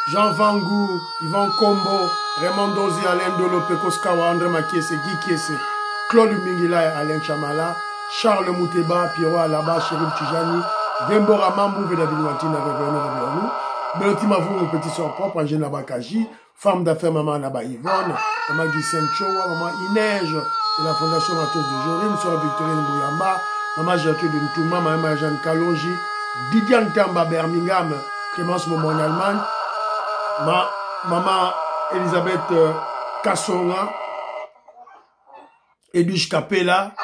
Jean Vangou, Yvan Kombo, Raymond Dozi, Alain Dolo, Pekos Kawa, André Makiese, Guy Kiese, Claude Mingila, Alain Chamala, Charles Mouteba, Pierrot Alaba, Chérif Tijani, Dembora Mambou, David Wantina, Réveillon, Belotima Vous, mon petit soeur propre, Angèle Bakaji, femme d'affaires, maman Naba Yvonne, maman Guissène Chowa, maman Inège, de la Fondation Matos de Jorine, soeur Victorine Bouyamba, maman Gertrude Ntouma, maman Jeanne Kalonji, Didiane Tamba, Birmingham, Clémence Momon en Allemagne, maman Elisabeth Kassonga, Edwige Capella.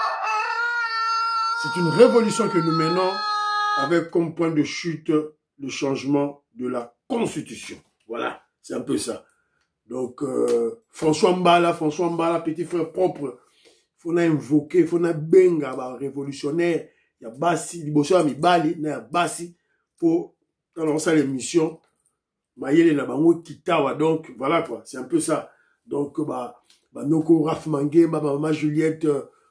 C'est une révolution que nous menons avec comme point de chute le changement de la Constitution. Voilà, c'est un peu ça. Donc, François Mbala, petit frère propre, il faut invoquer, il faut benga, révolutionnaire, il y a Bassi, il y a Mibali, il y a Bassi, pour lancer l'émission. Donc, voilà quoi, c'est un peu ça. Donc, Noko Raf Mangema, maman Juliette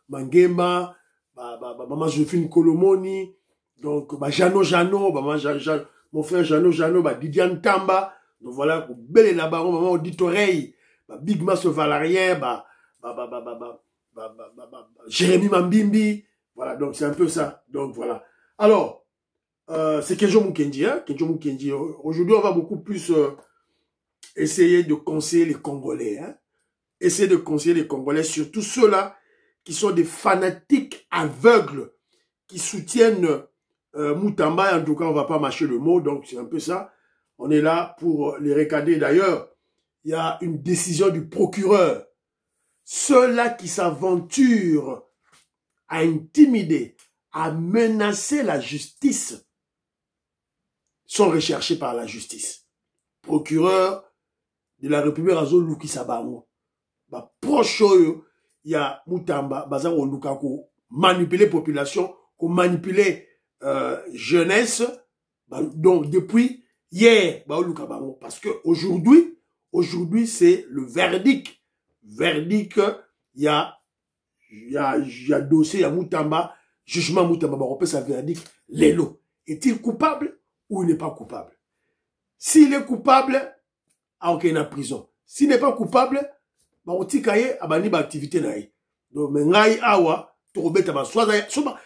Mangema, maman Josephine Kolomoni, donc, Jano, mon frère Jano, Didiane Tamba, donc voilà, pour belle là-bas, maman Auditoreille, Big Mass Valarien, Jérémy Mambimbi, voilà, donc c'est un peu ça. Donc, voilà. Alors, c'est Kenjo Mukendi, hein? Kenjo Mukendi. Aujourd'hui, on va beaucoup plus essayer de conseiller les Congolais. Hein? Essayer de conseiller les Congolais, surtout ceux-là qui sont des fanatiques aveugles, qui soutiennent Moutamba. En tout cas, on ne va pas mâcher le mot, donc c'est un peu ça. On est là pour les recader. D'ailleurs, il y a une décision du procureur. Ceux-là qui s'aventurent à intimider, à menacer la justice, sont recherchés par la justice. Procureur de la République Azo Luki Sabango. Proche, il y a Moutamba, Bazaro Lukako, manipuler population, manipuler jeunesse. Donc, depuis hier, parce que aujourd'hui, c'est le verdict. Verdict, il y a dossier, il y a Moutamba, jugement Moutamba, on peut sa verdict, Lélo. Est-il coupable ou il n'est pas coupable? S'il est coupable, ok, il est en prison. S'il n'est pas coupable, on tikaye, abani ba activité naïe. Donc, mengai awa, torobeta ba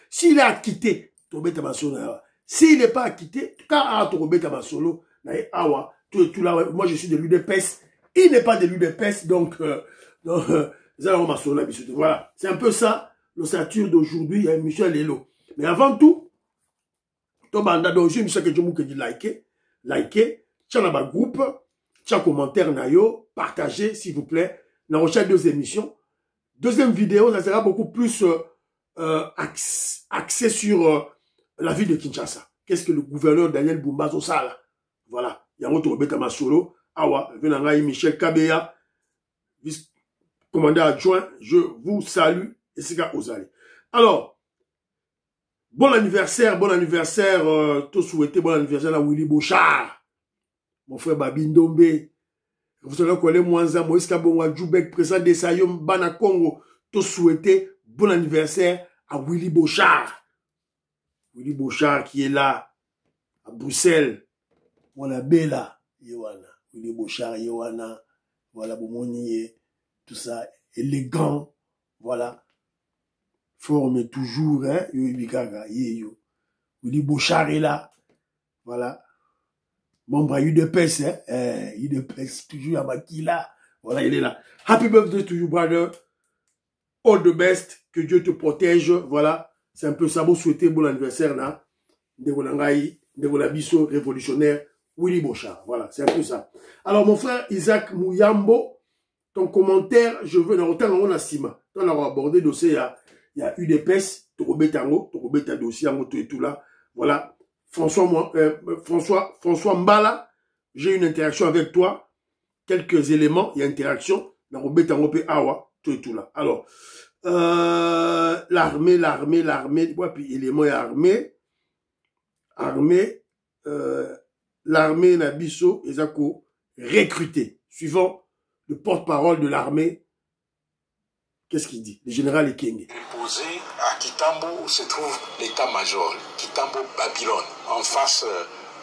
s'il est acquitté, torobeta ba solo. S'il n'est pas acquitté, car torobeta ba solo, naïe awa, tout là, moi je suis de l'UDPS, il n'est pas de l'UDPS, donc, voilà. C'est un peu ça, l'ossature d'aujourd'hui, Michel Lelo. Mais avant tout, donc, je me suis dit que liker, tchana ba groupe, tchana commentaire nayo, partagez, s'il vous plaît. Dans recherche deux émissions. Deuxième vidéo, ça sera beaucoup plus axé sur la ville de Kinshasa. Qu'est-ce que le gouverneur Daniel Boumbazo Sala? Voilà. Yango Torobeta Masolo, Awa, Venangaï Michel Kabeya, vice-commandant adjoint, je vous salue, et c'est qu'à Ozali. Alors, bon anniversaire, tout souhaité, bon anniversaire à Willy Bochard, mon frère Babindombe. Vous savez qu'on est moins à Moïse Kabonga Djoubek, président des Sayom, Bana Congo, tout souhaité, bon anniversaire à Willy Bochard. Willy Bochard qui est là, à Bruxelles. Mon abbé là, Yohana. Willy Bochard, Yohana. Voilà, Bomoni, tout ça, élégant. Voilà. Forme toujours, hein, Willy Bochard est là. Voilà. Membre UDPS, hein, UDPS, toujours à Makila. Voilà, il est là. Happy birthday to you, brother. All the best. Que Dieu te protège. Voilà. C'est un peu ça. Vous souhaitez bon anniversaire, là. De biso révolutionnaire, Willy Bochard. Voilà, c'est un peu ça. Alors, mon frère Isaac Mouyambo, ton commentaire, je veux, dans autant on a Sima. On a abordé le dossier, il y a UDPS, Torobétango, Torobéta dossier, tout et tout là. Voilà. François Mbala, j'ai une interaction avec toi. Quelques éléments, il y a interaction. Dans Robetango Pe Awa, tout et tout là. Alors, l'armée, ouais, puis éléments et l'armée Nabiso, Ezako, recruté. Suivant le porte-parole de l'armée, qu'est-ce qu'il dit? Le général Ekenge. Posé à Kitambo où se trouve l'état-major, Kitambo Babylone, en face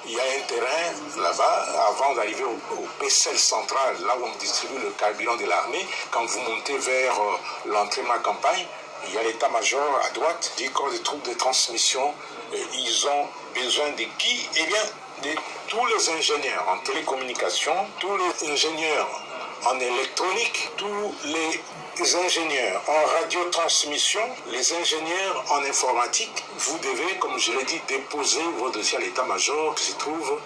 il y a un terrain là-bas, avant d'arriver au PCL central, là où on distribue le carburant de l'armée. Quand vous montez vers l'entrée de ma campagne, il y a l'état-major à droite du corps des troupes de transmission. Ils ont besoin de qui? Eh bien, de tous les ingénieurs en télécommunication, tous les ingénieurs en électronique, tous les ingénieurs en radiotransmission, les ingénieurs en informatique. Vous devez, comme je l'ai dit, déposer vos dossiers à l'état-major qui se trouve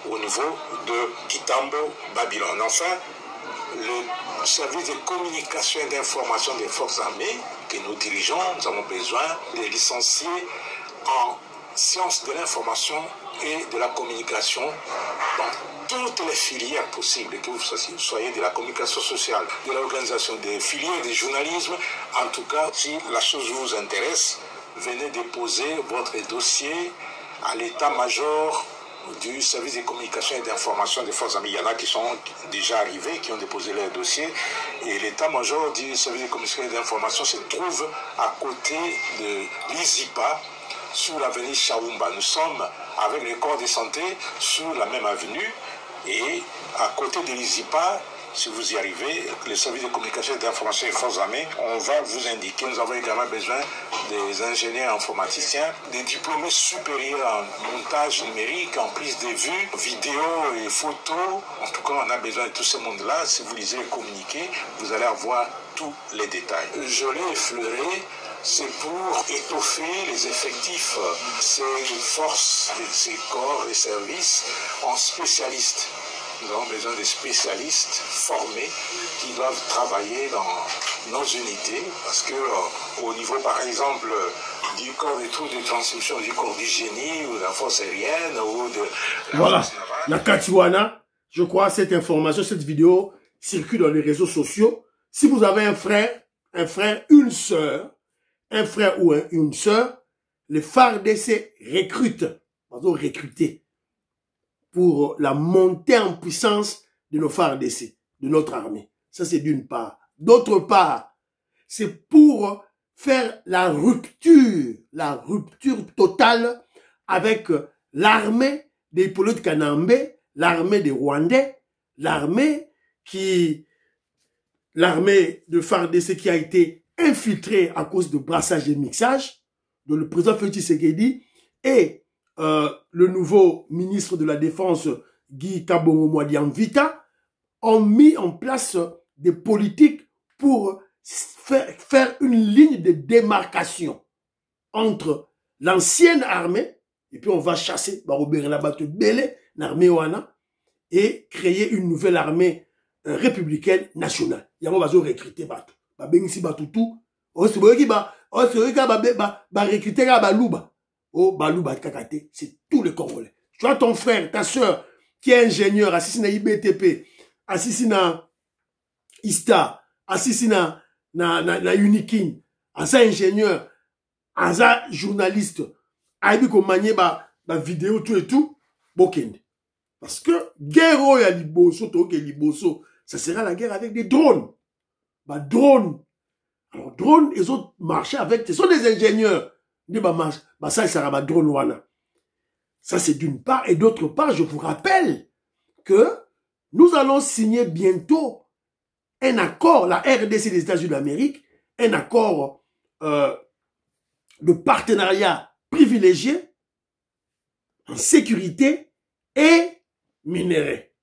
au niveau de Kitambo, Babylone. Enfin, le service de communication et d'information des forces armées que nous dirigeons, nous avons besoin de licenciés en sciences de l'information et de la communication dans toutes les filières possibles, que vous soyez de la communication sociale, de l'organisation des filières du journalisme. En tout cas, si la chose vous intéresse, venez déposer votre dossier à l'état-major du service de communication et d'information des forces armées. Il y en a qui sont déjà arrivés, qui ont déposé leur dossier, et l'état-major du service de communication et d'information se trouve à côté de l'ISIPA, sur l'avenue Chaoumba. Nous sommes avec le corps de santé sur la même avenue, et à côté de l'ISIPA, si vous y arrivez, le service de communication et d'information des forces armées, on va vous indiquer. Nous avons également besoin des ingénieurs informaticiens, des diplômés supérieurs en montage numérique, en prise de vue, vidéo et photos. En tout cas, on a besoin de tout ce monde-là. Si vous lisez les communiqués, vous allez avoir tous les détails. Je l'ai effleuré. C'est pour étoffer les effectifs, ces forces, ces corps, les services en spécialistes. Nous avons besoin de spécialistes formés qui doivent travailler dans nos unités, parce que au niveau, par exemple, du corps des troupes de transmission, du corps du génie, ou de la force aérienne, ou de la voilà, force navale. La Katiwana, je crois cette information, cette vidéo circule dans les réseaux sociaux. Si vous avez un frère, une sœur, un frère ou une sœur, les FARDC recrutent, recruter pour la montée en puissance de nos FARDC, de notre armée. Ça, c'est d'une part. D'autre part, c'est pour faire la rupture totale avec l'armée des Hippolyte Kanambe, l'armée des Rwandais, l'armée de FARDC qui a été infiltré à cause de brassage et mixage de le président Félix Tshisekedi et le nouveau ministre de la Défense Guy Kabongo Mwadiamvita ont mis en place des politiques pour faire une ligne de démarcation entre l'ancienne armée, et puis on va chasser l'armée Wana, et créer une nouvelle armée républicaine nationale. Il y a un recruter bateau. Bengisi batutu recruter baluba baluba kakate, c'est tous les Congolais. Tu as ton frère, ta soeur qui est ingénieur, assis na IBTP, assis na ISTA, assis na Unikin, asa ingénieur, asa journaliste, aibi ko manie ba vidéo tout et tout, bokende. Parce que guerre ya liboso to ke liboso, ça sera la guerre avec des drones. Bah, drones. Alors, drones, ils ont marché avec, ce sont des ingénieurs. Bah, ça, sera ma drone wana. Ça, c'est d'une part. Et d'autre part, je vous rappelle que nous allons signer bientôt un accord, la RDC des États-Unis d'Amérique, un accord de partenariat privilégié en sécurité et minerai.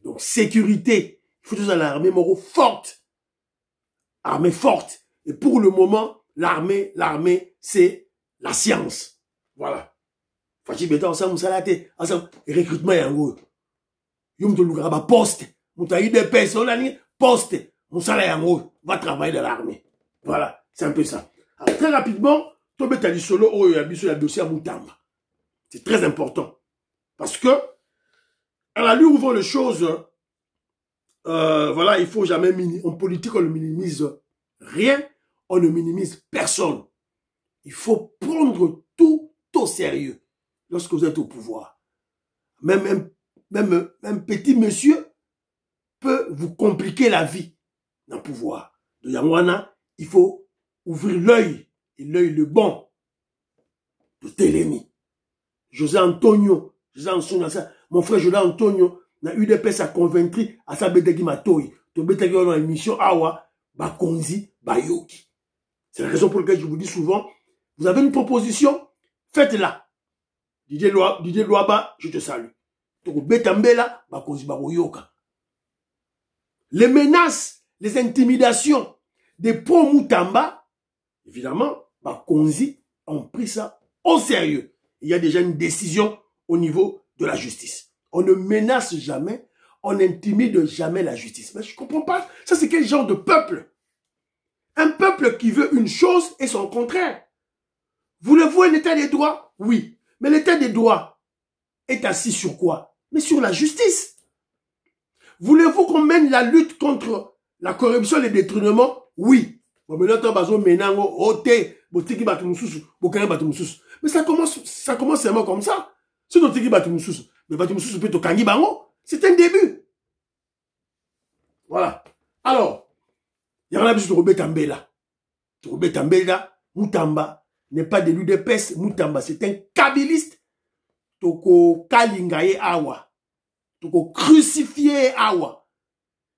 Donc, sécurité, il faut toujours l'armée moro forte. Armée forte. Et pour le moment, l'armée, c'est la science. Voilà. Fachi beta ensemble salate, ensemble recrutement yango. Yum to lugraba poste. Muta IDPS onani poste. Musala yango va travailler dans l'armée. Voilà, c'est un peu ça. Alors très rapidement, to beta li solo o ya biso ya dossier à Mutamba. C'est très important parce que à la lui où vont les choses. Voilà, il faut jamais en politique, on ne minimise rien, on ne minimise personne. Il faut prendre tout au sérieux lorsque vous êtes au pouvoir. Même un petit monsieur peut vous compliquer la vie dans le pouvoir. De Yangwana, il faut ouvrir l'œil, et l'œil le bon, de Télémi. José Antonio Mon frère Jola Antonio, na UDPS a convaincu à sa bête qui m'a toy. To bête qui dans l'émission Awa, Bakonzi, Bayoki. C'est la raison pour laquelle je vous dis souvent, vous avez une proposition, faites-la. Didier Loaba, je te salue. To bête ambela, Bakonzi, Bayoka. Les menaces, les intimidations des pro-Moutamba, évidemment, Bakonzi ont pris ça au sérieux. Il y a déjà une décision au niveau de la justice. On ne menace jamais, on n'intimide jamais la justice. Mais je ne comprends pas. Ça, c'est quel genre de peuple? Un peuple qui veut une chose et son contraire. Voulez-vous un état des droits? Oui. Mais l'état des droits est assis sur quoi? Mais sur la justice. Voulez-vous qu'on mène la lutte contre la corruption et le détournement? Oui. Mais ça commence seulement comme ça. C'est un début. Voilà. Alors, il y en a besoin de Robert Tambela. Robert Tambela, Moutamba n'est pas de l'UDPS. Moutamba, c'est un kabiliste. Toko kalingaye awa. Toko crucifié awa.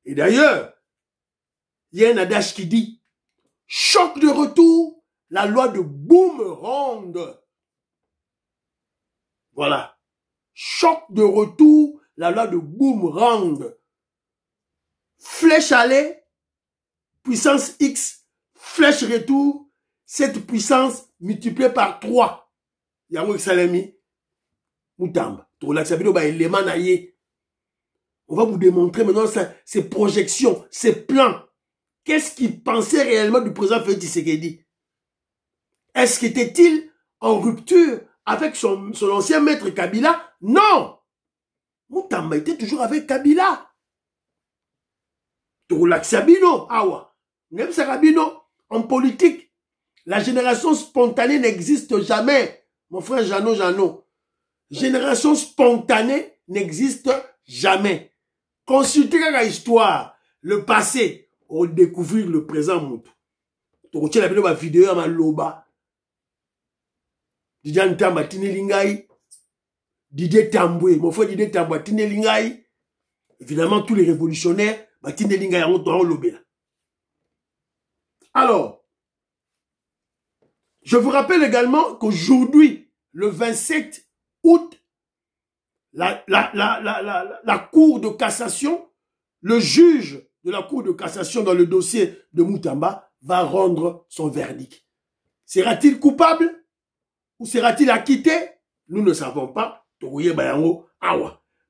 Et d'ailleurs, il y a un adage qui dit, choc de retour, la loi de Boomerang. Voilà. Choc de retour, la loi de Boomerang. Flèche aller, puissance X, flèche retour, cette puissance multipliée par 3. Yango Salami, Moutamba. On va vous démontrer maintenant ces projections, ces plans. Qu'est-ce qu'il pensait réellement du président Félix Tshisekedi? Est-ce qu'il était-il en rupture avec son ancien maître Kabila? Non! Moutamba était toujours avec Kabila. En politique, la génération spontanée n'existe jamais. Mon frère Jeannot. Génération spontanée n'existe jamais. Consultez la histoire, le passé, pour découvrir le présent Moutou. Tu retiens la vidéo à ma loba. Didier Ntamba Tinelingai. Didier Tamboué, mon frère Didier Tamboué Tinelingai. Évidemment, tous les révolutionnaires, Tinelingai ont lobé. Alors, je vous rappelle également qu'aujourd'hui, le 27 août, la Cour de cassation, le juge de la Cour de cassation dans le dossier de Moutamba va rendre son verdict. Sera-t-il coupable ou sera-t-il acquitté? Nous ne savons pas.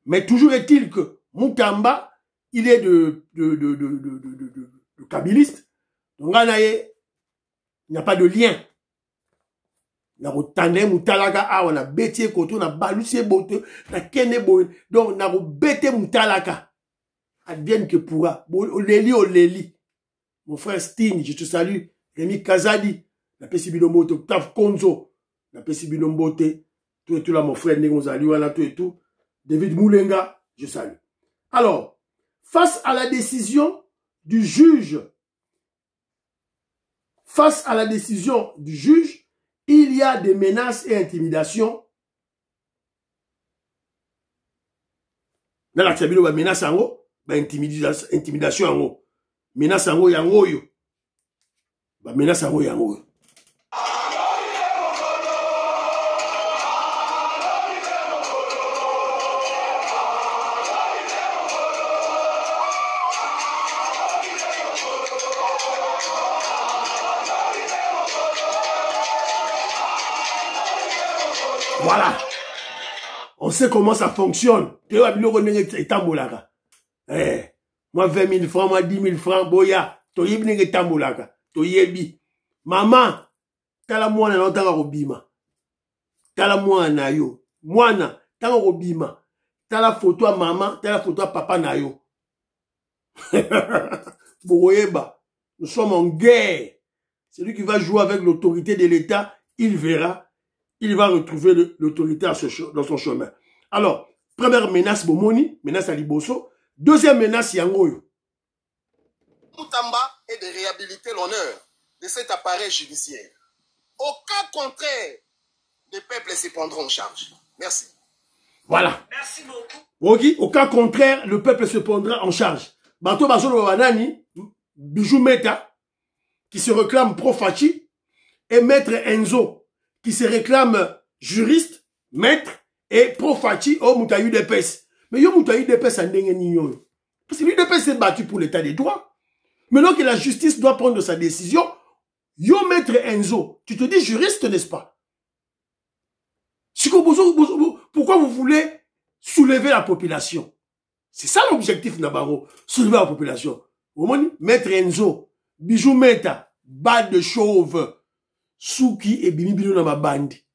Mais toujours est-il que Moutamba, il est de kabiliste. Donc, il n'y a pas de lien. Na rotane mutalaka awa na betie koto na balusie bote na kene boy donc na bete mutalaka advienne que pourra oleli mon frère Sting je te salue Rémi Kazadi na pesi bilombote Taf Konzo na pesi bilombote tout là mon frère Negozali wala tout et tout David Moulenga je salue. Alors face à la décision du juge il y a des menaces et intimidations. Dans la Tchabilo, il y a menace en haut, intimidation en haut. Menace en haut, il y a en haut. Menace en haut, il y a en haut. Voilà. On sait comment ça fonctionne. Moi, 20 000 francs, moi, 10 000 francs, boya. Maman, tala mwana na otanga robima. Tala mwana yo. Mwana, tanga robima. Tala photo à maman, tala photo à papa na yo. Boyeba, nous sommes en guerre. Celui qui va jouer avec l'autorité de l'État, il verra. Il va retrouver l'autorité dans son chemin. Alors, première menace, Bomoni, menace à Liboso. Deuxième menace, Yangoyo. Moutamba est de réhabiliter l'honneur de cet appareil judiciaire. Au cas contraire, les peuples se prendront en charge. Merci. Voilà. Merci beaucoup. Ok, au cas contraire, le peuple se prendra en charge. Bato Bazolo Banani, Bijou Meta, qui se réclame pro-Fachi, et Maître Enzo, qui se réclame juriste, maître, et pro-Fachi, au Moutaïu d'Epes. Mais yo Moutaïu d'Epes a ndenge nignon. Parce que l'UDPS s'est battu pour l'état des droits. Maintenant que la justice doit prendre sa décision, yo Maître Enzo, tu te dis juriste, n'est-ce pas? Pourquoi vous voulez soulever la population? C'est ça l'objectif Nabaro, soulever la population. Maître Enzo, Bijou Meta, bad de chauve, Souki et Bimi Bino na ma bandi.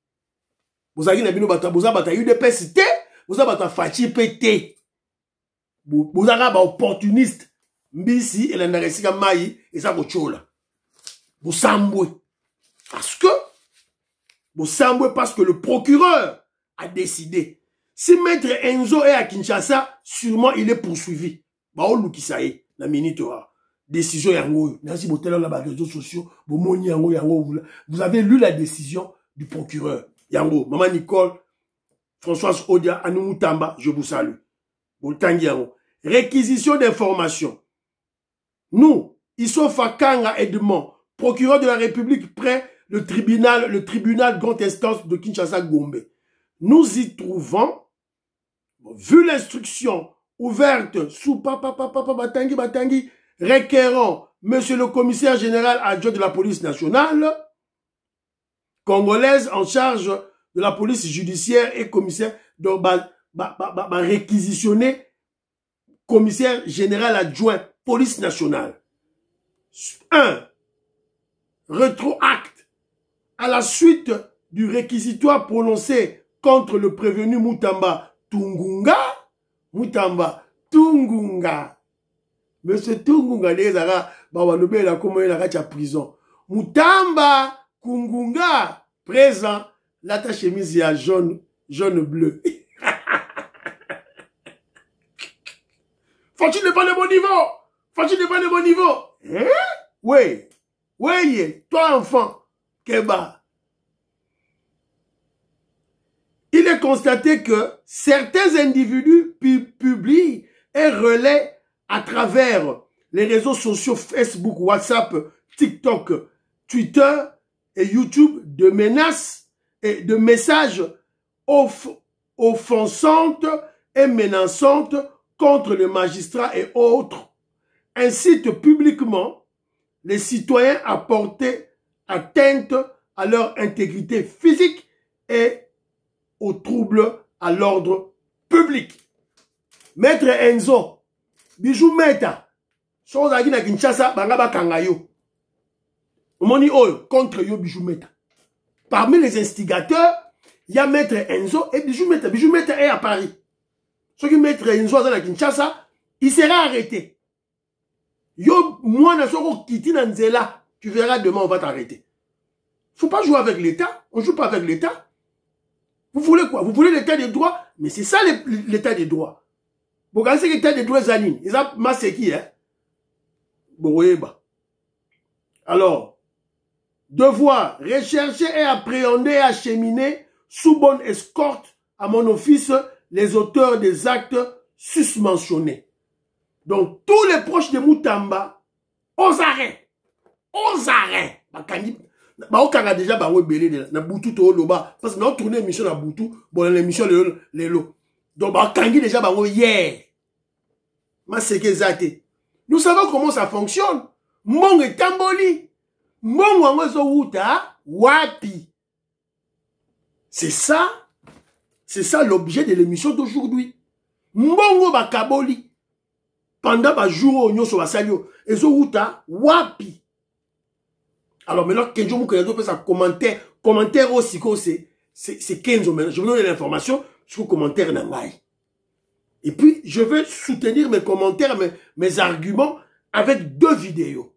Vous avez dit bata UDPS, vous avez bata Fachi pété. Vous avez un opportuniste. Mbisi et la Naresika Maï et ça vous chola. Vous sambouez. Parce que le procureur a décidé. Si Maître Enzo est à Kinshasa, sûrement il est poursuivi. La minute décision yango. Merci beaucoup là bas réseaux sociaux. Vous avez lu la décision du procureur. Yango, Maman Nicole, Françoise Odia, Anou Tamba, je vous salue. Réquisition d'informations. Nous, Issofa Kanga Edmond, procureur de la République près le tribunal grande instance de Kinshasa-Gombe. Nous y trouvons, vu l'instruction ouverte sous Batangi, requérant monsieur le commissaire général adjoint de la police nationale, congolaise en charge de la police judiciaire et commissaire, donc réquisitionner commissaire général adjoint police nationale. 1. Rétroacte à la suite du réquisitoire prononcé contre le prévenu Mutamba Tungunga. Monsieur Tungunga, il a prison. Mutamba Kungunga, présent, l'attache chemise à jaune-bleu. Faut-il n'est pas le bon niveau? Faut-il n'est pas le bon niveau? Hein? Oui. Oui, toi enfant, Keba. Il est constaté que certains individus publient et relaient à travers les réseaux sociaux Facebook, WhatsApp, TikTok, Twitter et YouTube de menaces et de messages offensantes et menaçantes contre les magistrats et autres, incitent publiquement les citoyens à porter atteinte à leur intégrité physique et aux troubles à l'ordre public. Maître Enzo, Bijou Meta, chose à dire Kinshasa, Bangaba Kangayo. Omoni Oyo, contre Yo Bijou Meta. Parmi les instigateurs, il y a Maître Enzo et Bijou Meta. Bijou Meta est à Paris. Ce qui Maître Enzo à Kinshasa, il sera arrêté. Yo, moi, Nzela, tu verras demain, on va t'arrêter. Faut pas jouer avec l'État. On joue pas avec l'État. Vous voulez quoi? Vous voulez l'état des droits? Mais c'est ça l'état des droits. Vous regardez l'état des droits, Zanine. Ils ont massé qui, hein? Alors, devoir rechercher et appréhender et acheminer sous bonne escorte à mon office les auteurs des actes susmentionnés. Donc, tous les proches de Mutamba, aux arrêts. Aux arrêts. Baokanga déjà bawe belé na butu to loba parce que nous tourné émission na butu bon l'émission lelo. Donc bakangi déjà bawe hier. Ma seke zate. Nous savons comment ça fonctionne. Mbongo tamboli. Mbongo wangozo wuta wapi. C'est ça l'objet de l'émission d'aujourd'hui. Mbongo bakaboli. Pendant ba jour nyoso basalio ezo wuta wapi. Alors maintenant, Kenzo Moukeredo peut sa commentaire aussi, c'est Kenzo maintenant. Je vous donne l'information sur le commentaire Nangai. Et puis, je vais soutenir mes commentaires, mes arguments avec 2 vidéos.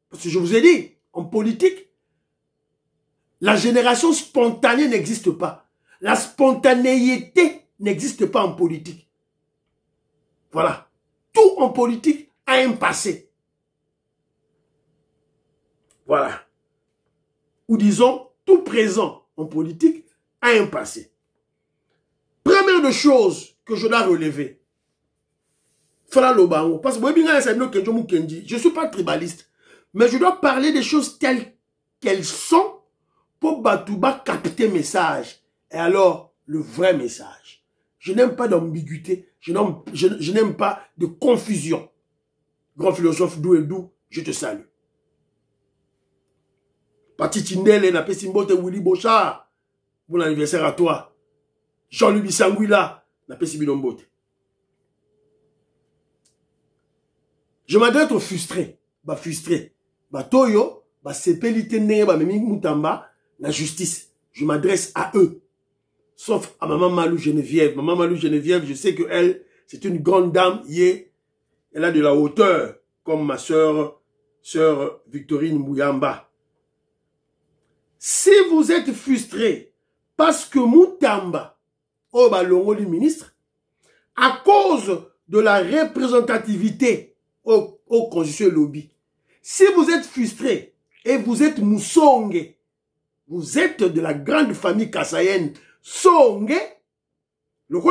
Parce que je vous ai dit, en politique, la génération spontanée n'existe pas. La spontanéité n'existe pas en politique. Voilà. Tout en politique a un passé. Voilà. Ou disons, tout présent en politique a un passé. première des choses que je dois relever, Fala Lobango, parce que je ne suis pas tribaliste, mais je dois parler des choses telles qu'elles sont pour Batouba capter le message. Et alors, le vrai message. Je n'aime pas d'ambiguïté, je n'aime pas de confusion. Grand philosophe Douedou, je te salue. Pati Tindele, na Pessimbote Willy Bochard, bon anniversaire à toi. Jean-Louis Bissangouila, na Pessimbote. Je m'adresse aux frustrés. Bah frustré. Bah toyo, bah sepelite neye, bah memi Moutamba, la justice. Je m'adresse à eux. Sauf à maman Malou Geneviève. Maman Malou Geneviève, je sais que elle, c'est une grande dame, elle a de la hauteur, comme ma sœur Victorine Mouyamba. Si vous êtes frustré parce que Moutamba, oh bah l'ongoli ministre, à cause de la représentativité au constitutionnel lobby, si vous êtes frustré et vous êtes Moussongue, vous êtes de la grande famille kassaïenne Songue, vous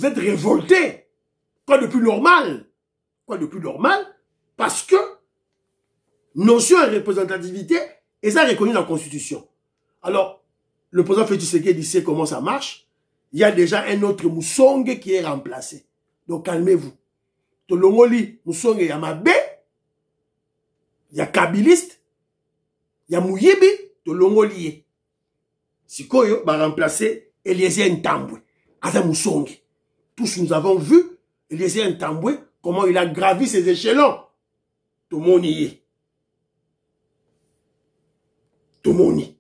êtes révolté. Quoi de plus normal? Quoi de plus normal? Parce que notion de représentativité, et ça reconnu dans la Constitution. Alors, le président Félix Tshisekedi sait comment ça marche. Il y a déjà un autre Moussongue qui est remplacé. Donc, calmez-vous. Tolongoli, Moussongue, il y a Mabé, il y a Kabiliste, il y a Mouyibi, Tolongoli. Sikoyo va remplacer Eliezer Ntambwe, Asa Moussongue. Tous nous avons vu Eliezer Ntambwe, comment il a gravi ses échelons. Tout le monde y est. Tout le monde y est.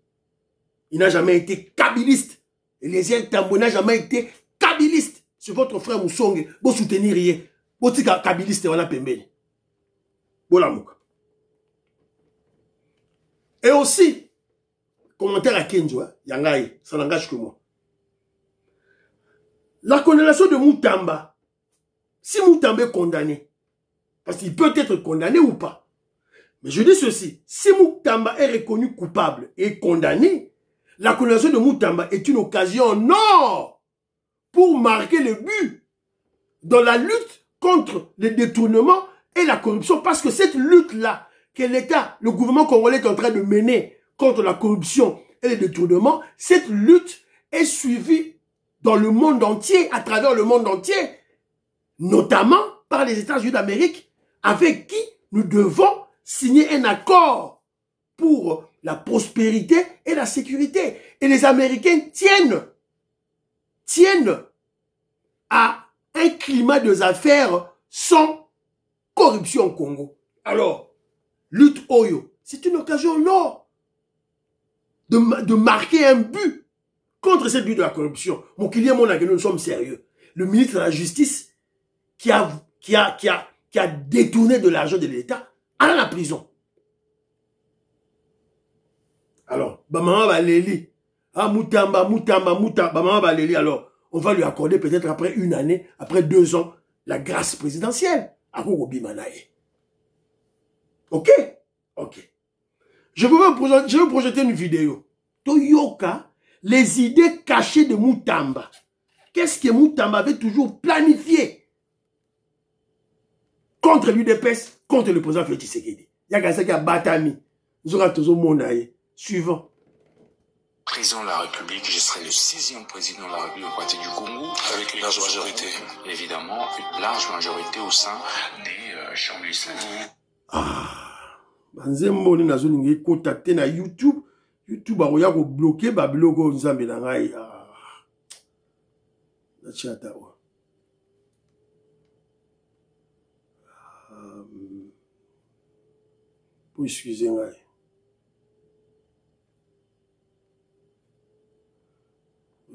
Il n'a jamais été kabiliste. Eliezer Ntambwe n'a jamais été kabiliste. C'est votre frère Moussongue. Vous soutenir rien. Vous dites kabiliste, on a pembé. Bolamouka. Et aussi, commentaire à Kenzo, Yangaï, ça n'engage que moi. La condamnation de Moutamba, si Moutamba est condamné, parce qu'il peut être condamné ou pas, mais je dis ceci, si Moutamba est reconnu coupable et condamné, la condamnation de Moutamba est une occasion en or pour marquer le but dans la lutte contre le détournement et la corruption, parce que cette lutte-là que l'État, le gouvernement congolais est en train de mener contre la corruption et le détournement, cette lutte est suivie dans le monde entier, à travers le monde entier, notamment par les États-Unis d'Amérique, avec qui nous devons signer un accord pour la prospérité et la sécurité. Et les Américains tiennent à un climat de affaires sans corruption au Congo. Alors, lutte Oyo, c'est une occasion là de marquer un but contre cette lutte de la corruption. Mon client, mon que nous sommes sérieux. Le ministre de la Justice qui a détourné de l'argent de l'État à la prison. Alors, maman va l'éli. Ah, Moutamba, maman va l'éli. Alors, on va lui accorder peut-être après une année, après 2 ans, la grâce présidentielle. Ok? Ok. Je vais projeter une vidéo. Toyoka, les idées cachées de Moutamba. Qu'est-ce que Moutamba avait toujours planifié contre l'UDPS, contre le président Félix Tshisekedi? Il y a quelqu'un qui a batami. Nous aurons tous au monde. Suivant. Président de la République, je serai le 6e président de la République au parti du Congo. Avec une large majorité. Évidemment, une large majorité au sein des chambres législatives. Banzembo nazolingi contacter na YouTube akoya ko bloquer ba biloko nzambe na ngai. Na chata wa. Pour excuser ngai.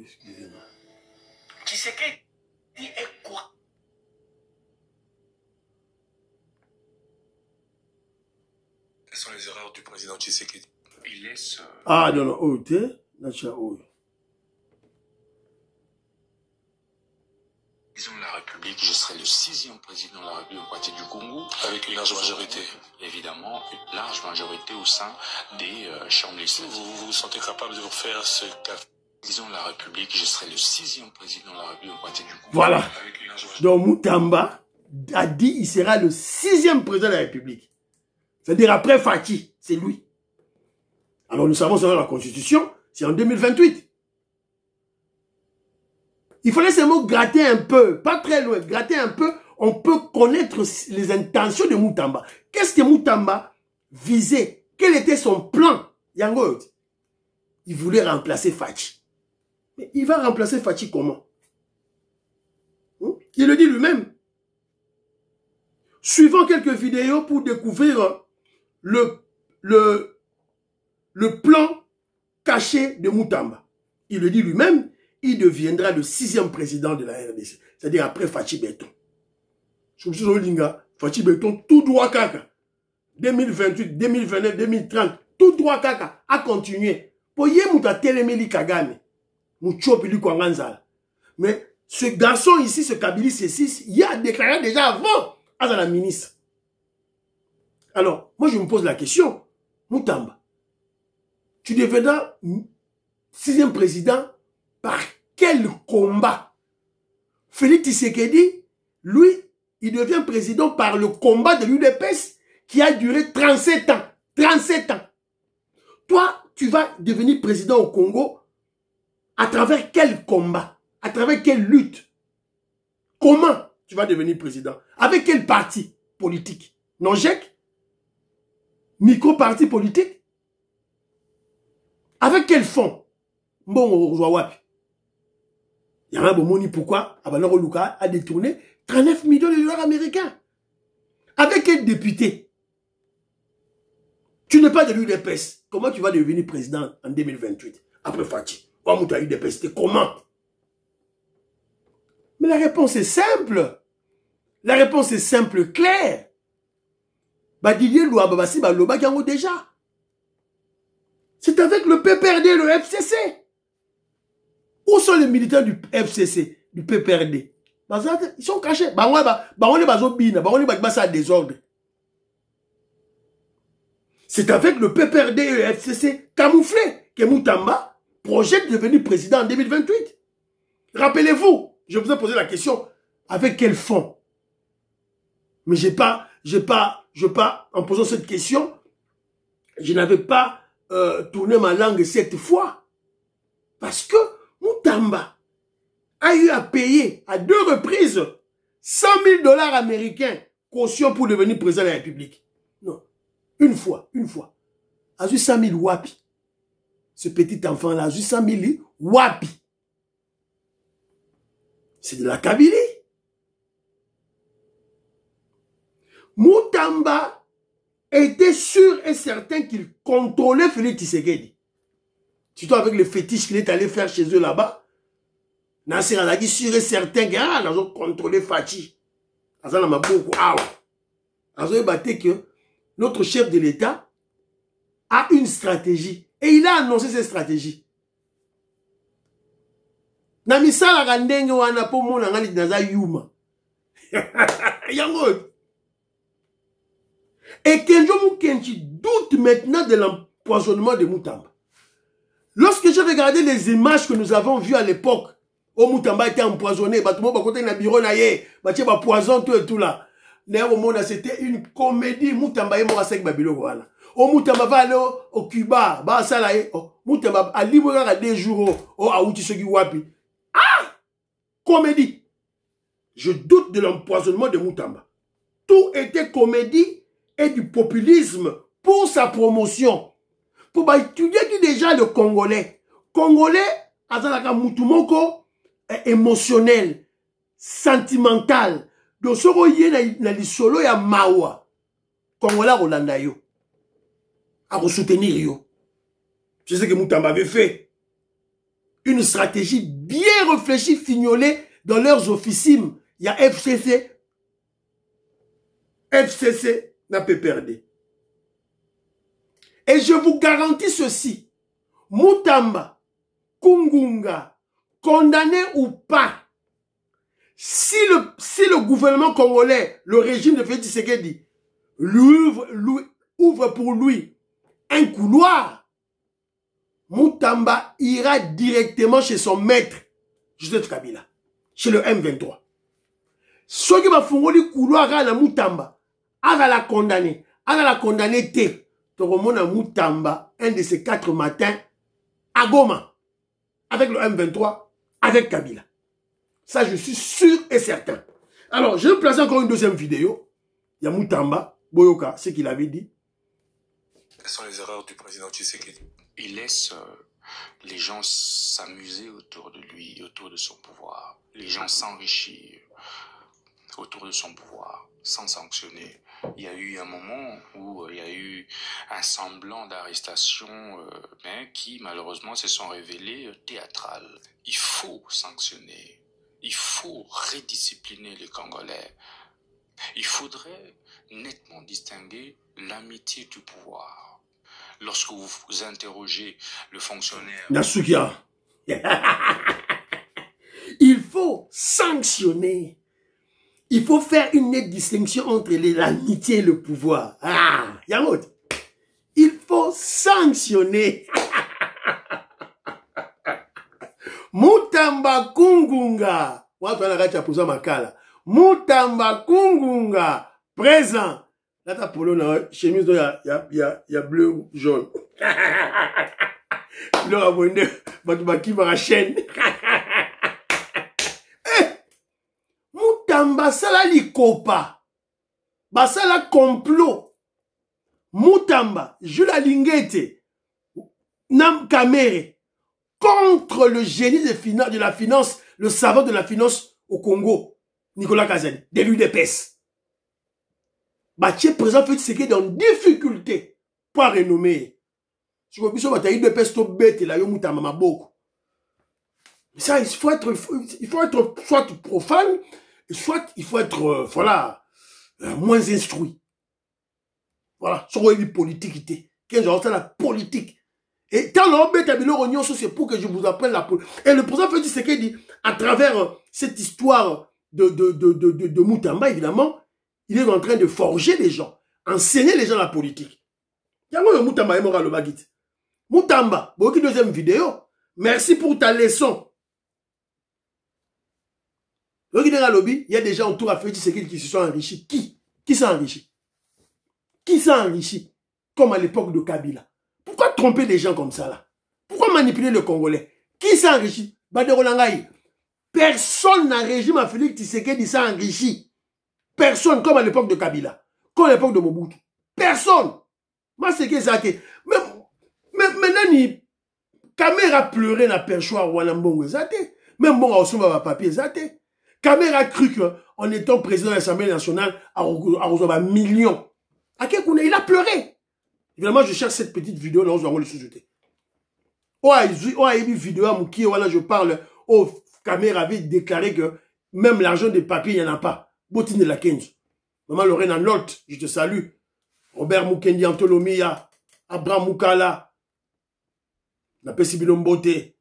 Excusez-moi. Tshisekedi est quoi? Quelles sont les erreurs du président Tshisekedi? Il laisse... Ah, non, non, oh, t'es? Nacha, oh. Président de la République, je serai le 6e président de la République au parti du Congo. Avec une large majorité. Évidemment, une large majorité au sein des chambres législatives. Vous vous sentez capable de vous faire ce qu'a fait président de la République, je serai le 6e président de la République au Parti du Congo. Voilà. Donc Moutamba a dit il sera le 6e président de la République. C'est-à-dire après Fachi, c'est lui. Alors nous savons selon la Constitution, c'est en 2028. Il fallait seulement gratter un peu, pas très loin, gratter un peu, on peut connaître les intentions de Moutamba. Qu'est-ce que Moutamba visait? Quel était son plan? Yango, il voulait remplacer Fachi. Mais il va remplacer Fachi comment? Il le dit lui-même. Suivant quelques vidéos pour découvrir le plan caché de Moutamba. Il le dit lui-même, il deviendra le 6e président de la RDC. C'est-à-dire après Fachi Béton. Fachi Béton, tout droit kaka. 2028, 2029, 2030, tout droit kaka a continué. Pour y mouta telemeli Kagame. Mouchopili Kwanganzala. Mais ce garçon ici, ce Kabili C6, il a déclaré déjà avant à la ministre. Alors, moi je me pose la question, Moutamba, tu deviendras 6e président par quel combat? Félix Tshisekedi, lui, il devient président par le combat de l'UDPS qui a duré 37 ans. 37 ans. Toi, tu vas devenir président au Congo à travers quel combat? À travers quelle lutte? Comment tu vas devenir président? Avec quel parti politique? Non-GEC? Micro-parti politique? Avec quel fonds? Bon, Wapi. Il y a un bon moni pourquoi Abanoro Luka a détourné 39 millions de dollars américains. Avec quel député? Tu n'es pas de l'UDPS. Comment tu vas devenir président en 2028? Après Fachi. Comment? Mais la réponse est simple. La réponse est simple, claire. Didier Louababasi Baloba Gango déjà. C'est avec le PPRD et le FCC. Où sont les militants du FCC, du PPRD? Ils sont cachés. C'est avec le PPRD et le FCC camouflé que Moutamba projette de devenir président en 2028. Rappelez-vous, je vous ai posé la question, avec quel fonds? Mais en posant cette question, je n'avais pas tourné ma langue cette fois. Parce que Moutamba a eu à payer à 2 reprises 100 000 dollars américains caution pour devenir président de la République. Non, une fois. A eu 100 000 wapi. Ce petit enfant-là a eu 100 000 wapi. C'est de la Kabylie. Moutamba était sûr et certain qu'il contrôlait Félix Tshisekedi. Surtout avec les fétiches qu'il est allé faire chez eux là-bas. Nasser Alagi sûr et certain qu'ils ont contrôlé Fachi. Que notre chef de l'État a une stratégie. Et il a annoncé cette stratégie. Namisala Randenge wana po mona ngali naza yuma. Et Kenjo Mukenchi doute maintenant de l'empoisonnement de Moutamba. Lorsque j'ai regardé les images que nous avons vues à l'époque, où Moutamba était empoisonné, poison, tout et tout là. C'était une comédie. Moutamba est mort avec Babilo. Voilà. Moutamba va aller au Cuba. Moutamba a libre à 2 jours au Aoutisogi Wapi. Ah! Comédie. Je doute de l'empoisonnement de Moutamba. Tout était comédie et du populisme pour sa promotion. Pour étudier déjà le Congolais. Congolais, azalaka mutumoko émotionnel, sentimental. Donc, ce qui na lisolo ya mawa. Congolais Rolanda yo. A soutenir yo. C'est ce que Moutamba avait fait. Une stratégie bien réfléchie, fignolée dans leurs officines. Il y a FCC. FCC n'a pas perdu. Et je vous garantis ceci. Moutamba, Kungunga, condamné ou pas, si le gouvernement congolais, le régime de Félix Tshisekedi, ouvre pour lui un couloir, Moutamba ira directement chez son maître, Joseph Kabila, chez le M23. Ceux qui va fongoli couloir à la Moutamba, à la condamner, T. Toromona Moutamba, un de ces 4 matins, à Goma, avec le M23, avec Kabila. Ça, je suis sûr et certain. Alors, je vais placer encore une deuxième vidéo. Il y a Moutamba, Boyoka, ce qu'il avait dit. Quelles sont les erreurs du président Tshisekedi? Il laisse les gens s'amuser autour de lui, autour de son pouvoir. Les gens s'enrichir autour de son pouvoir, sans sanctionner. Il y a eu un moment où il y a eu un semblant d'arrestation, mais qui malheureusement se sont révélés théâtrales. Il faut sanctionner, il faut rediscipliner les Congolais. Il faudrait nettement distinguer l'amitié du pouvoir. Lorsque vous interrogez le fonctionnaire... Nasukia. Il faut sanctionner. Il faut faire une nette distinction entre l'amitié et le pouvoir. Ah, Yamot. Il faut sanctionner. Moutamba Kungunga. Moutamba Kungunga. Présent. Là, t'as polo dans chemise, il y a bleu, jaune. Il a abonné, qui va la chaîne. Moutamba, ça là, l'ikopa. Ça là, complot. Moutamba, je la lingete. Nam Kamere. Contre le génie de la finance, le savant de la finance au Congo. Nicolas Kazan, de l'UDPS. Bachie présent fait ce qui est dans difficulté pour renommer. Si vous avez une UDPS to bête, là, Moutamba m'a beaucoup. Ça, il faut être soit profane, soit il faut être, voilà, moins instruit. Voilà, sur une politique. Qu'est-ce que la politique? Et quand l'on bête à Bilorognon, c'est pour que je vous apprenne la politique. Et le président fait ce qu'il dit, à travers cette histoire de Moutamba, évidemment, il est en train de forger les gens, enseigner les gens la politique. Yango Moutamba est mort le bagit. Moutamba, beaucoup de deuxième vidéo. Merci pour ta leçon. Il y a des gens autour à faire ce qui se sont enrichis. Qui s'est enrichi? Qui s'est enrichi? Comme à l'époque de Kabila. Pourquoi tromper des gens comme ça là? Pourquoi manipuler le Congolais? Qui s'est enrichi? Personne n'a régime à Félix Tshisekedi s'est enrichi. Personne, comme à l'époque de Kabila. Comme à l'époque de Mobutu. Personne. Moi, c'est que ça. Mais maintenant, Kamera pleuré na perchoir ou Mbongo zate. Même bon, on va papier zate. Kamera cru qu'en étant président de l'Assemblée nationale, à recevoir millions. Il a pleuré. Évidemment, je cherche cette petite vidéo, là, on va le sous-jeter. Oh, il y a une vidéo à Mouki, voilà, je parle. Oh, Kamera avait déclaré que même l'argent des papiers, il n'y en a pas. Botine de la 15. Maman Lorraine en Lot, je te salue. Robert Mukendi Antolomia, Abraham Moukala, la Pessibilombote.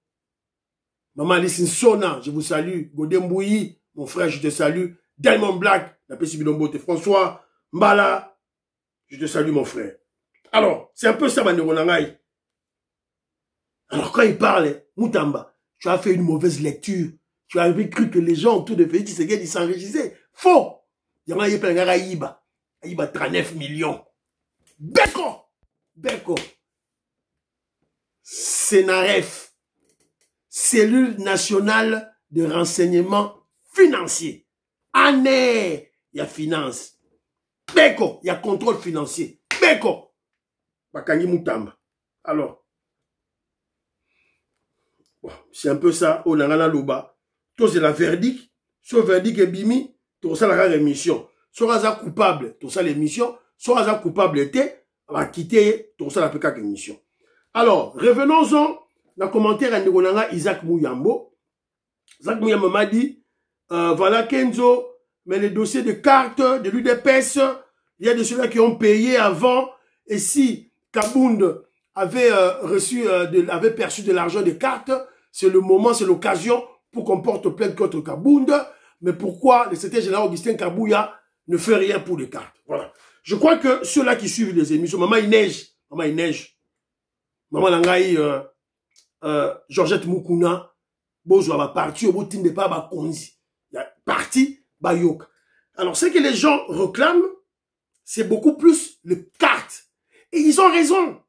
Maman Alice Sona, je vous salue. Godembouyi, mon frère, je te salue. Diamond Black, la Pessibilombote. François Mbala, je te salue, mon frère. Alors, c'est un peu ça, Manéronangaï. Alors, quand il parle, Moutamba, tu as fait une mauvaise lecture. Tu avais cru que les gens autour de Félix Tshisekedi s'enrichissaient. Faux! Il y en a eu plein de Aïba. Aïba 39 millions. Beko. Sénaref. Cellule nationale de renseignement financier. Année. Il y a finance. Beko. Il y a contrôle financier. Beko. Bakangi Moutamba. Alors. Bon, c'est un peu ça. On a la loba. Tout c'est la verdict. Sur verdict et bimi. Tout ça la rémission. Soit coupable. Tout ça l'émission. Soit coupable était. On va quitter. Tout ça la PK émission. Alors, revenons-en. Dans le commentaire à Ndigonanga Isaac Mouyambo. Isaac Mouyambo m'a dit, voilà Kenzo, mais les dossiers de cartes de l'UDPS, il y a de ceux-là qui ont payé avant. Et si Kabound avait avait perçu de l'argent des cartes, c'est le moment, c'est l'occasion pour qu'on porte plainte contre Kabound. Mais pourquoi le secrétaire général Augustin Kabouya ne fait rien pour les cartes? Voilà. Je crois que ceux-là qui suivent les émissions, maman il neige. Maman Langaï, Georgette Mukuna, bozwa ba parti au bout de pas ba konzi. Il y a parti ba yoka. Alors ce que les gens réclament, c'est beaucoup plus les cartes. Et ils ont raison.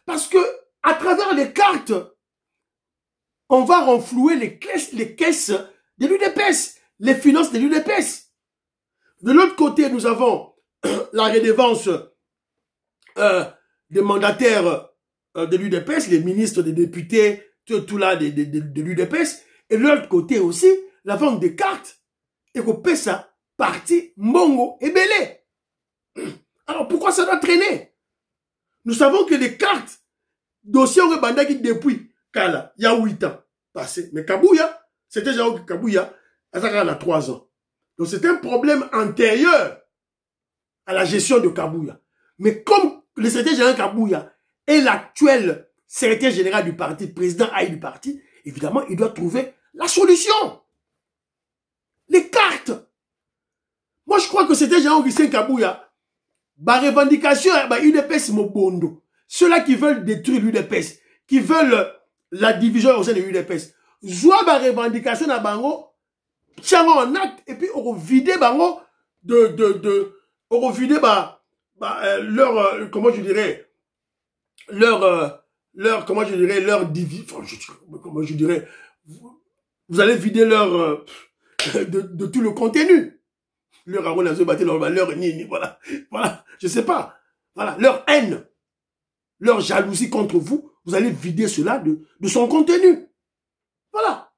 Parce que à travers les cartes, on va renflouer les caisses de l'UDPS, les finances de l'UDPS. De l'autre côté, nous avons la redevance des mandataires de l'UDPS, les ministres, des députés, tout là de l'UDPS. Et de l'autre côté aussi, la vente des cartes. Et qu'on paie ça, parti, Mongo et Belé. Alors pourquoi ça doit traîner? Nous savons que les cartes, dossier au Bandaki depuis Kala, il y a 8 ans passé. Mais Kabouya, c'était déjà Kabouya, ça a 3 ans. Donc c'est un problème antérieur à la gestion de Kabouya. Mais comme le secrétaire général Kabouya est l'actuel secrétaire général du parti, président Aïe du parti, évidemment, il doit trouver la solution. Les cartes. Moi, je crois que c'était Jean Augustin Kabouya. Ba revendication, UDPS Mobondo. Ceux-là qui veulent détruire l'UDPS, qui veulent la division au sein de l'UDPS. Zoua ba revendication à Bango, tiens en acte, et puis on va vider Bango on va vider leur, comment je dirais, leur, comment je dirais, leur division, comment je dirais, vous allez vider leur, de tout le contenu. Leur amour, leur nini, voilà, je sais pas, voilà, leur haine, leur jalousie contre vous, vous allez vider cela de son contenu. Voilà.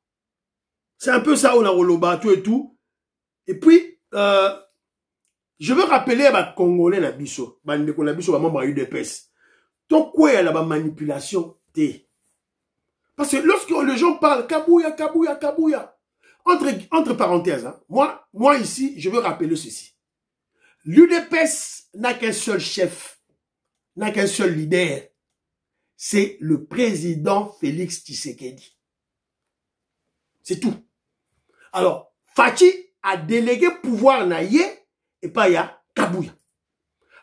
C'est un peu ça, on a roloba, tout et tout. Et puis, je veux rappeler à ma Congolais, la biso, la biso, membre UDPS. Donc, quoi, il y a la manipulation, parce que lorsque les gens parlent, Kabouya, Kabouya, Kabouya, entre parenthèses, hein, moi ici, je veux rappeler ceci. L'UDPS n'a qu'un seul chef, n'a qu'un seul leader. C'est le président Félix Tshisekedi. C'est tout. Alors, Fachi a délégué pouvoir naïe et pas ya Kabouya.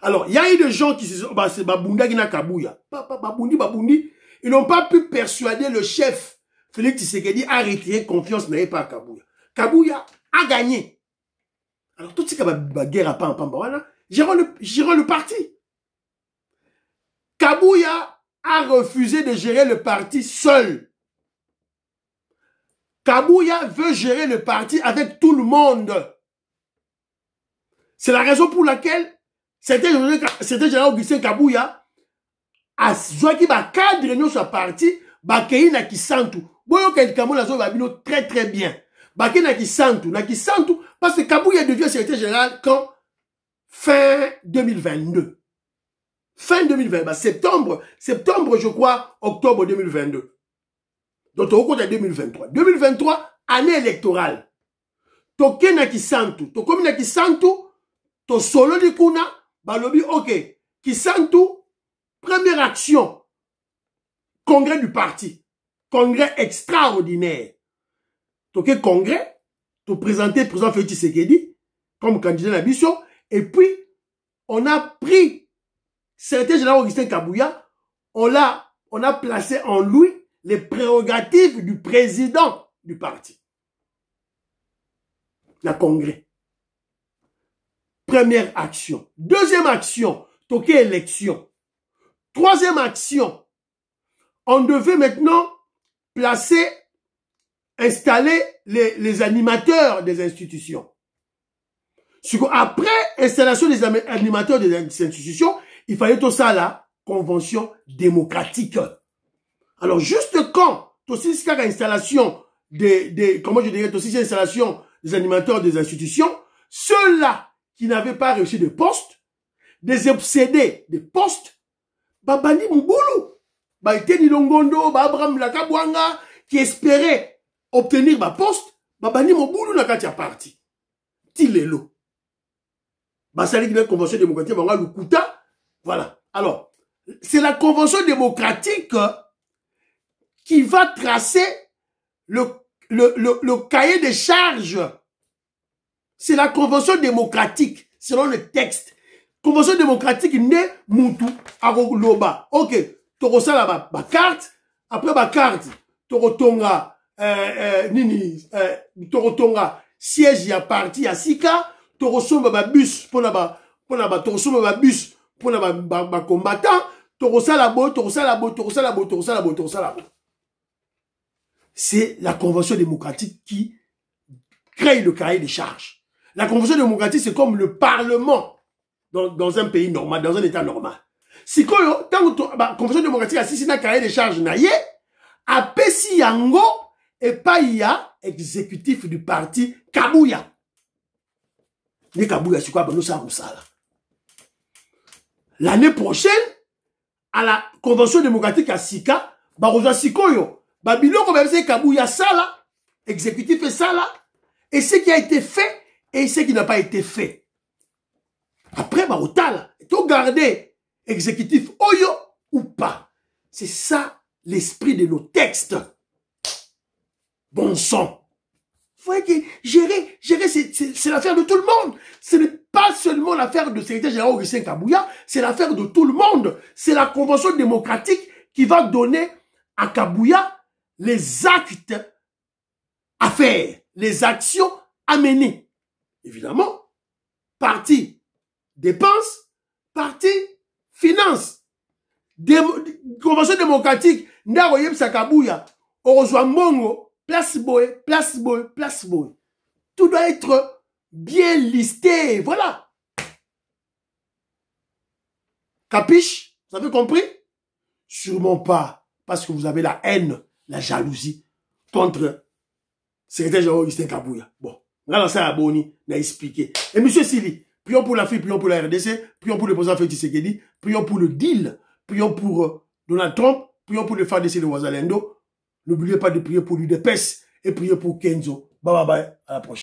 Alors, il y a eu des gens qui se sont, c'est Babunda qui n'a Kabouya. Babundi. Ils n'ont pas pu persuader le chef Félix Tshisekedi a retiré confiance naïe par Kabouya. Kabouya a gagné. Alors, tout ce qui a guerre à Pamba, gérons le parti. Kabouya a refusé de gérer le parti seul. Kabouya veut gérer le parti avec tout le monde. C'est la raison pour laquelle c'était général Augustin Kabouya a joué ba cadre nous sa parti ba kei na kisantu. Boyo quelqu'un la zone va très très bien. Ba kei na kisantu parce que Kabouya devient secrétaire général quand fin 2022. Fin 2020, septembre je crois, octobre 2022. Donc au cours de 2023. 2023, année électorale. Toke na kisantu, to komi na kisantu, to solo di kuna, balobi ok. Kisantu, première action, congrès du parti, congrès extraordinaire. Toke congrès, to présenter président Félix Tshisekedi comme candidat à la mission, et puis on a pris secrétaire général Augustin Kabouya, on a placé en lui les prérogatives du président du parti. La congrès. Première action. Deuxième action, toquer élection. Troisième action, on devait maintenant installer les animateurs des institutions. Après installation des animateurs des institutions, il fallait tout ça là, convention démocratique. Alors, juste quand, aussi, c'est l'installation comment je dirais, aussi, c'est l'installation des animateurs des institutions, ceux-là qui n'avaient pas réussi de poste, des obsédés de postes, Babani Mboulou, Baïteni Longondo, Abraham Lakabwanga, qui espéraient obtenir ma poste, Babani Mboulou n'a qu'à parti. Tilelo. Basali la convention démocratique, Banga Lukuta, voilà. Alors, c'est la convention démocratique qui va tracer le cahier des charges. C'est la convention démocratique, selon le texte. Convention démocratique n'est Moutou, Arogloba. Ok, Torosa la carte, après ma carte, Torotonga, Torotonga, siège ya parti ya Sika, Torosomba ba bus, Torosomba ba bus, pour ba combattant, Torosalabo. C'est la convention démocratique qui crée le cahier des charges. La convention démocratique, c'est comme le parlement dans un pays normal, dans un état normal. Si quand la convention démocratique a signé un cahier des charges, a pesi yango et pas il y a exécutif du parti Kabouya. Les Kabouya, c'est quoi? L'année prochaine, à la convention démocratique à Sika, Baroja Sikoyo, Babylon, Kabouya Sala, exécutif et Sala, et ce qui a été fait et ce qui n'a pas été fait. Après, Barotal, tu garder exécutif Oyo ou pas. C'est ça l'esprit de nos textes. Bon sang. Vous voyez que gérer, c'est l'affaire de tout le monde. Ce n'est pas seulement l'affaire de secrétaire général Augustin Kabouya, c'est l'affaire de tout le monde. C'est la convention démocratique qui va donner à Kabouya les actes à faire, les actions à mener. Évidemment, partie dépenses, partie finance. Convention démocratique, Ndaroyem Sakabouya, Orozwa Mongo, place boy. Tout doit être bien listé. Voilà. Capiche? Vous avez compris? Sûrement pas. Parce que vous avez la haine, la jalousie contre secrétaire général Augustin Kabouya. Bon. Là, ça a boni, n'a expliqué. Et monsieur Sili, prions pour l'Afrique, prions pour la RDC, prions pour le président Félix Tshisekedi, prions pour le deal, prions pour Donald Trump, prions pour le FARDC de Ouazalendo. N'oubliez pas de prier pour l'UDPS et prier pour Kenzo. Bye bye bye, à la prochaine.